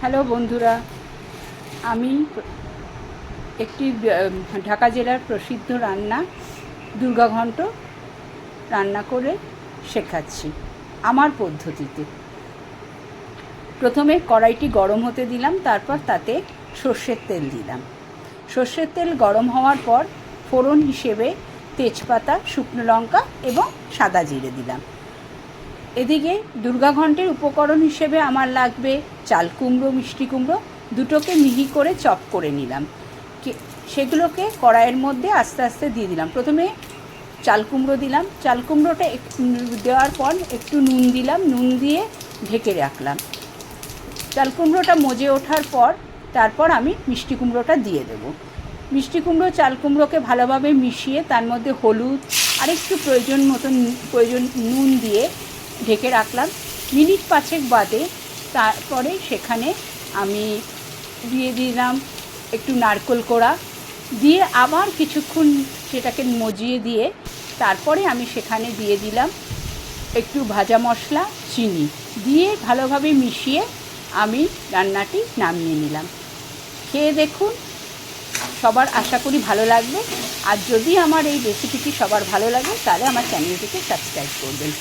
Hello বন্ধুরা, আমি একটি ঢাকা জেলার প্রসিদ্ধ রান্না দুর্গাঘণ্ট রান্না করে শেখাচ্ছি আমার পদ্ধতিতে। প্রথমে কড়াইটি গরম হতে দিলাম, তারপর তাতে সর্ষের তেল দিলাম। সর্ষের তেল গরম হওয়ার পর ফোড়ন হিসেবে তেজপাতা, শুকনো লঙ্কা এবং সাদা জিরে দিলাম। এদিকে দুর্গাঘণ্টের উপকরণ হিসেবে আমার লাগবে চাল কুমড়ো, মিষ্টি কুমড়ো, দুটোকে মিহি করে চপ করে নিলাম। সেগুলোকে কড়াইয়ের মধ্যে আস্তে আস্তে দিয়ে দিলাম। প্রথমে চাল কুমড়ো দিলাম। চাল কুমড়োটা দেওয়ার পর একটু নুন দিলাম, নুন দিয়ে ঢেকে রাখলাম। চাল কুমড়োটা মজে ওঠার পর তারপর আমি মিষ্টি কুমড়োটা দিয়ে দেব। মিষ্টি কুমড়ো চাল কুমড়োকে ভালোভাবে মিশিয়ে তার মধ্যে হলুদ আর একটু প্রয়োজন নুন দিয়ে ঢেকে রাখলাম। মিনিট 5 বাদে তারপরে সেখানে আমি দিয়ে দিলাম একটু নারকেল কোড়া, দিয়ে আবার কিছুক্ষণ সেটাকে মজিয়ে দিয়ে তারপরে আমি সেখানে দিয়ে দিলাম একটু ভাজা মশলা, চিনি দিয়ে ভালোভাবে মিশিয়ে আমি রান্নাটি নামিয়ে নিলাম। খেয়ে দেখুন, সবার আশা করি ভালো লাগবে। আর যদি আমার এই রেসিপিটি সবার ভালো লাগে তাহলে আমার চ্যানেলটিকে সাবস্ক্রাইব করবেন।